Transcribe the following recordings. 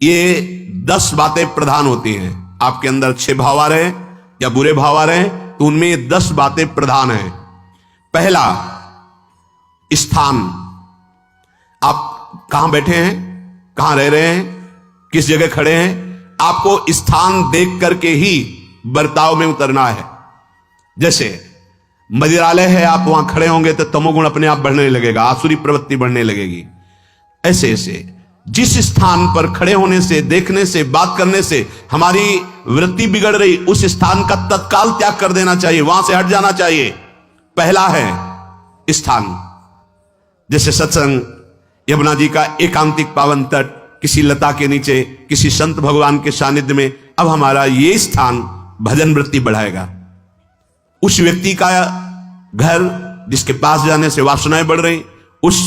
ये 10 बातें प्रधान होती हैं। आपके अंदर अच्छे भाव आ रहे हैं या बुरे भाव आ रहे हैं तो उनमें ये 10 बातें प्रधान हैं। पहला, स्थान। आप कहां बैठे हैं, कहां रह रहे हैं, किस जगह खड़े हैं, आपको स्थान देख करके ही बर्ताव में उतरना है। जैसे मदिरालय है, आप वहां खड़े होंगे तो तमोगुण अपने आप बढ़ने लगेगा, आसुरी प्रवृत्ति बढ़ने लगेगी। ऐसे ऐसे जिस स्थान पर खड़े होने से, देखने से, बात करने से हमारी वृत्ति बिगड़ रही, उस स्थान का तत्काल त्याग कर देना चाहिए, वहां से हट जाना चाहिए। पहला है स्थान। जैसे सत्संग, यमुना जी का एकांतिक पावन तट, किसी लता के नीचे, किसी संत भगवान के सानिध्य में, अब हमारा ये स्थान भजन वृत्ति बढ़ाएगा। उस व्यक्ति का घर जिसके पास जाने से वासनाएं बढ़ रही, उस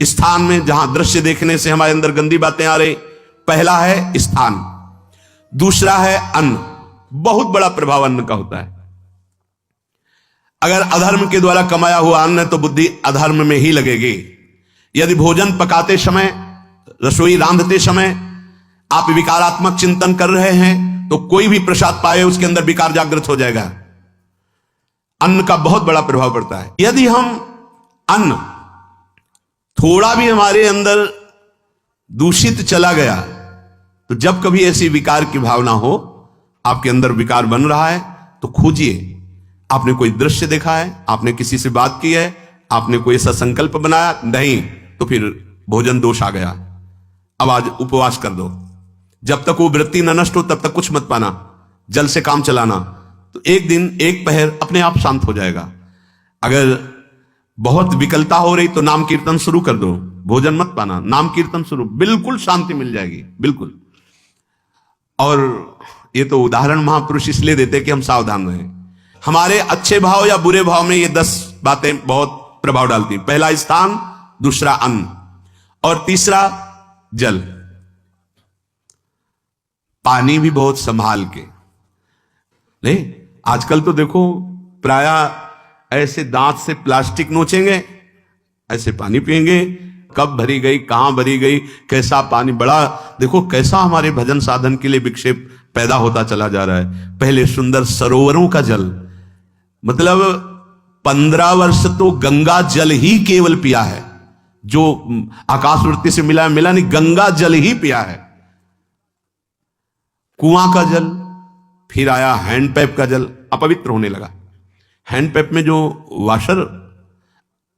स्थान में जहां दृश्य देखने से हमारे अंदर गंदी बातें आ रही, पहला है स्थान। दूसरा है अन्न। बहुत बड़ा प्रभाव अन्न का होता है। अगर अधर्म के द्वारा कमाया हुआ अन्न है तो बुद्धि अधर्म में ही लगेगी। यदि भोजन पकाते समय, रसोई रांधते समय आप विकारात्मक चिंतन कर रहे हैं तो कोई भी प्रसाद पाए उसके अंदर विकार जागृत हो जाएगा। अन्न का बहुत बड़ा प्रभाव पड़ता है। यदि हम अन्न थोड़ा भी हमारे अंदर दूषित चला गया तो जब कभी ऐसी विकार की भावना हो, आपके अंदर विकार बन रहा है तो खोजिए। आपने कोई दृश्य देखा है, आपने किसी से बात की है, आपने कोई ऐसा संकल्प बनाया, नहीं तो फिर भोजन दोष आ गया। अब आज उपवास कर दो, जब तक वो वृत्ति न नष्ट हो तब तक कुछ मत पाना, जल से काम चलाना, तो एक दिन एक पहर अपने आप शांत हो जाएगा। अगर बहुत विकलता हो रही तो नाम कीर्तन शुरू कर दो, भोजन मत पाना, नाम कीर्तन शुरू, बिल्कुल शांति मिल जाएगी, बिल्कुल। और ये तो उदाहरण महापुरुष इसलिए देते कि हम सावधान रहें। हमारे अच्छे भाव या बुरे भाव में ये 10 बातें बहुत प्रभाव डालती हैं। पहला स्थान, दूसरा अन्न, और तीसरा जल। पानी भी बहुत संभाल के नहीं। आजकल तो देखो प्रायः ऐसे दांत से प्लास्टिक नोचेंगे, ऐसे पानी पिएंगे, कब भरी गई, कहां भरी गई, कैसा पानी, बड़ा देखो कैसा हमारे भजन साधन के लिए विक्षेप पैदा होता चला जा रहा है। पहले सुंदर सरोवरों का जल, मतलब 15 वर्ष तो गंगा जल ही केवल पिया है, जो आकाशवृत्ति से मिला नहीं, गंगा जल ही पिया है। कुआं का जल, फिर आया हैंडपैप का जल, अपवित्र होने लगा। हैंडपैप में जो वाशर,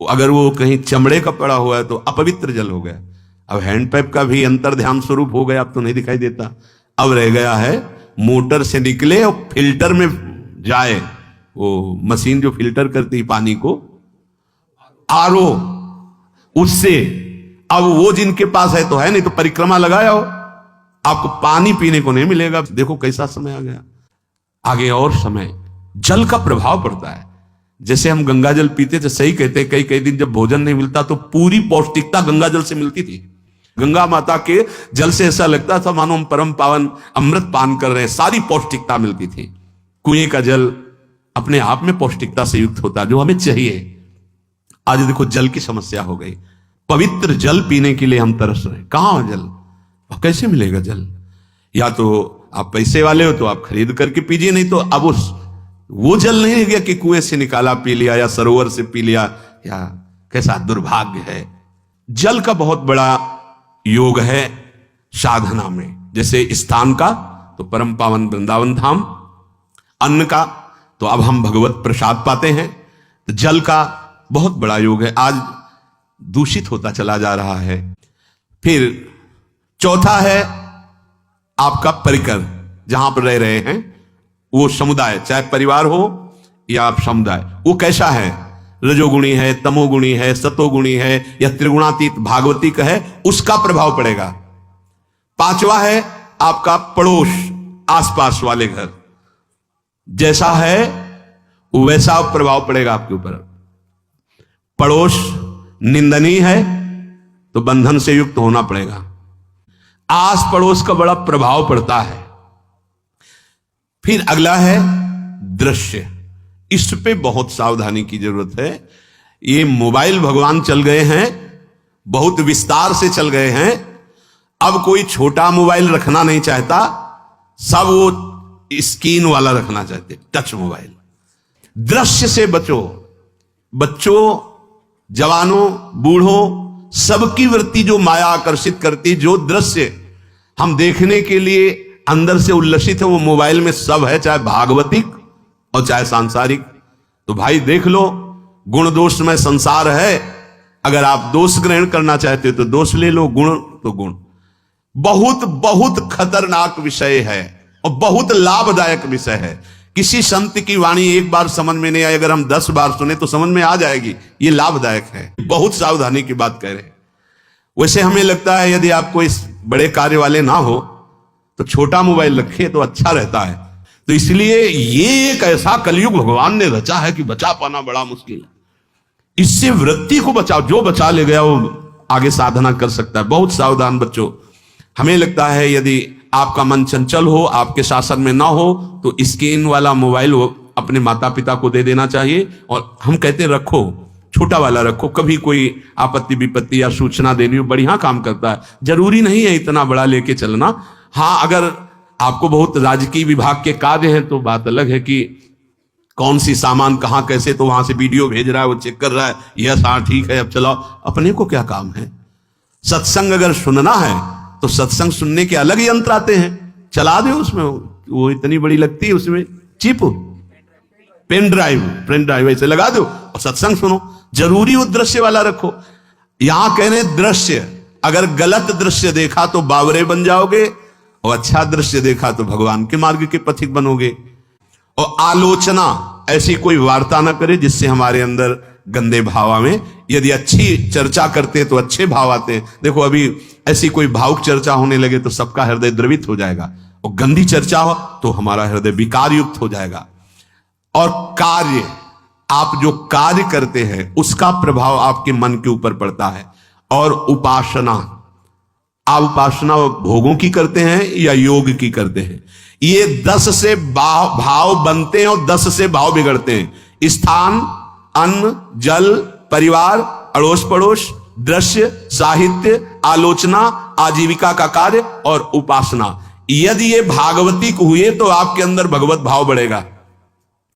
अगर वो कहीं चमड़े का पड़ा हुआ है तो अपवित्र जल हो गया। अब हैंडपैप का भी अंतर ध्यान स्वरूप हो गया, अब तो नहीं दिखाई देता। अब रह गया है मोटर से निकले और फिल्टर में जाए, वो मशीन जो फिल्टर करती है पानी को, आरओ, उससे। अब वो जिनके पास है तो है, नहीं तो परिक्रमा लगाया हो, आपको पानी पीने को नहीं मिलेगा। देखो कैसा समय आ गया। आगे और समय, जल का प्रभाव पड़ता है। जैसे हम गंगा जल पीते थे, सही कहते हैं, कई दिन जब भोजन नहीं मिलता तो पूरी पौष्टिकता गंगा जल से मिलती थी। गंगा माता के जल से ऐसा लगता था मानो हम परम पावन अमृत पान कर रहे हैं, सारी पौष्टिकता मिलती थी। कुएं का जल अपने आप में पौष्टिकता से युक्त होता, जो हमें चाहिए। आज देखो जल की समस्या हो गई। पवित्र जल पीने के लिए हम तरस रहे हैं, कहां जल, और कैसे मिलेगा जल? या तो आप पैसे वाले हो तो आप खरीद करके पीजिए, नहीं तो अब वो जल नहीं रह गया कि कुएं से निकाला पी लिया या सरोवर से पी लिया, या कैसा दुर्भाग्य है। जल का बहुत बड़ा योग है साधना में। जैसे स्थान का तो परम पावन वृंदावन धाम, अन्न का तो अब हम भगवत प्रसाद पाते हैं, तो जल का बहुत बड़ा योग है। आज दूषित होता चला जा रहा है। फिर चौथा है आपका परिकर, जहां पर रह रहे हैं वो समुदाय, चाहे परिवार हो या आप समुदाय, वो कैसा है, रजोगुणी है, तमोगुणी है, सतोगुणी है या त्रिगुणातीत भागवतिक है, उसका प्रभाव पड़ेगा। पांचवा है आपका पड़ोस, आसपास वाले घर, जैसा है वैसा प्रभाव पड़ेगा आपके ऊपर। पड़ोस निंदनीय है तो बंधन से युक्त होना पड़ेगा। आस पड़ोस का बड़ा प्रभाव पड़ता है। फिर अगला है दृश्य। इस पे बहुत सावधानी की जरूरत है। ये मोबाइल भगवान चल गए हैं, बहुत विस्तार से चल गए हैं। अब कोई छोटा मोबाइल रखना नहीं चाहता, सब वो स्क्रीन वाला रखना चाहते, टच मोबाइल। दृश्य से बचो। बच्चों, जवानों, बूढ़ों, सबकी वृत्ति जो माया आकर्षित करती, जो दृश्य हम देखने के लिए अंदर से उल्लसित है, वो मोबाइल में सब है, चाहे भागवतिक और चाहे सांसारिक। तो भाई देख लो, गुण दोष में संसार है। अगर आप दोष ग्रहण करना चाहते हो तो दोष ले लो, गुण तो गुण। बहुत बहुत खतरनाक विषय है और बहुत लाभदायक विषय है। किसी संत की वाणी एक बार समझ में नहीं आई, अगर हम 10 बार सुने तो समझ में आ जाएगी। ये लाभदायक है, बहुत सावधानी की बात कह रहे हैं। वैसे हमें लगता है यदि आपको इस बड़े कार्य वाले ना हो तो छोटा मोबाइल रखे तो अच्छा रहता है। तो इसलिए ये एक ऐसा कलयुग भगवान ने रचा है कि बचा पाना बड़ा मुश्किल है। इससे वृत्ति को बचाओ, जो बचा ले गया वो आगे साधना कर सकता है। बहुत सावधान बच्चों। हमें लगता है यदि आपका मन चंचल हो, आपके शासन में ना हो, तो स्क्रीन वाला मोबाइल वो अपने माता पिता को दे देना चाहिए। और हम कहते रखो, छोटा वाला रखो, कभी कोई आपत्ति विपत्ति या सूचना देनी हो, बढ़िया काम करता है। जरूरी नहीं है इतना बड़ा लेके चलना। हाँ, अगर आपको बहुत राजकीय विभाग के कार्य हैं तो बात अलग है कि कौन सी सामान कहां कैसे, तो वहां से वीडियो भेज रहा है, वो चेक कर रहा है, यस हाँ ठीक है अब चलाओ। अपने को क्या काम है? सत्संग अगर सुनना है तो सत्संग सुनने के अलग यंत्र आते हैं, चला दो उसमें। वो इतनी बड़ी लगती है, उसमें चिप, पेन ड्राइव ऐसे लगा दो और सत्संग सुनो। जरूरी वो दृश्य वाला रखो। यहां कह रहे दृश्य, अगर गलत दृश्य देखा तो बावरे बन जाओगे और अच्छा दृश्य देखा तो भगवान के मार्ग के पथिक बनोगे। और आलोचना, ऐसी कोई वार्ता ना करे जिससे हमारे अंदर गंदे भाव आवे। यदि अच्छी चर्चा करते हैं तो अच्छे भाव आते हैं। देखो अभी ऐसी कोई भावुक चर्चा होने लगे तो सबका हृदय द्रवित हो जाएगा, और गंदी चर्चा हो तो हमारा हृदय विकार युक्त हो जाएगा। और कार्य, आप जो कार्य करते हैं उसका प्रभाव आपके मन के ऊपर पड़ता है। और उपासना, आप उपासना भोगों की करते हैं या योग की करते हैं? ये 10 से भाव बनते हैं और 10 से भाव बिगड़ते हैं। स्थान, अन्न, जल, परिवार, अड़ोस पड़ोस, दृश्य, साहित्य, आलोचना, आजीविका का कार्य और उपासना। यदि ये भागवतिक हुए तो आपके अंदर भगवत भाव बढ़ेगा।